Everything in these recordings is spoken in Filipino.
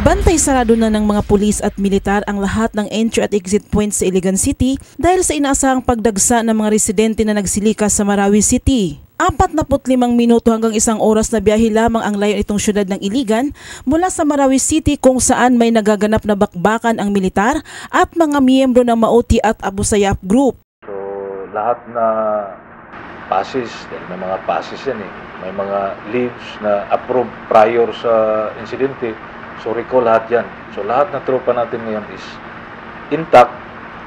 Bantay sarado na ng mga pulis at militar ang lahat ng entry at exit points sa Iligan City dahil sa inaasahang pagdagsa ng mga residente na nagsilikas sa Marawi City. 45 minuto hanggang 1 oras na biyahe lamang ang layo itong syudad ng Iligan mula sa Marawi City kung saan may nagaganap na bakbakan ang militar at mga miyembro ng Mauti at Abu Sayyaf Group. So lahat na passes, may mga passes yan eh, may mga leaves na approved prior sa insidente. So recall lahat yan. So lahat na tropa natin ngayon is intact.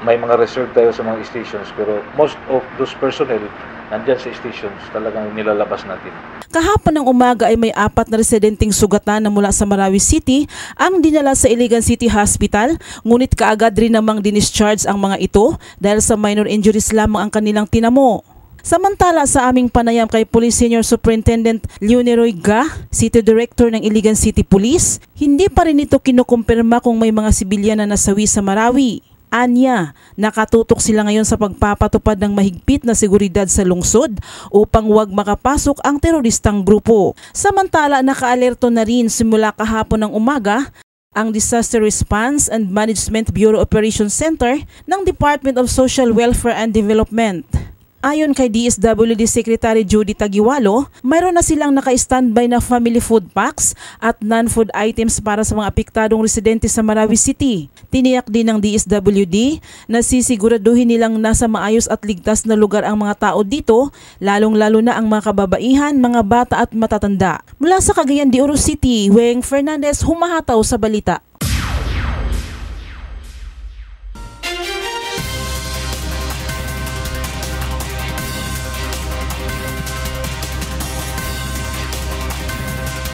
May mga reserve tayo sa mga stations pero most of those personnel nandyan sa stations talagang nilalabas natin. Kahapon ng umaga ay may 4 na residenteng sugatan na mula sa Marawi City ang dinala sa Iligan City Hospital, ngunit kaagad rin namang dinischarge ang mga ito dahil sa minor injuries lamang ang kanilang tinamo. Samantala sa aming panayam kay Police Senior Superintendent Leoneroy Ga, City Director ng Iligan City Police, hindi pa rin ito kinukumpirma kung may mga sibilyan na nasawi sa Marawi. Anya, nakatutok sila ngayon sa pagpapatupad ng mahigpit na seguridad sa lungsod upang huwag makapasok ang teroristang grupo. Samantala nakaalerto na rin simula kahapon ng umaga ang Disaster Response and Management Bureau Operations Center ng Department of Social Welfare and Development. Ayon kay DSWD Secretary Judy Tagiwalo, mayroon na silang naka-standby na family food packs at non-food items para sa mga apektadong residente sa Marawi City. Tiniyak din ng DSWD na sisiguraduhin nilang nasa maayos at ligtas na lugar ang mga tao dito, lalong-lalo na ang mga kababaihan, mga bata at matatanda. Mula sa Cagayan de Oro City, Weng Fernandez, humahataw sa balita.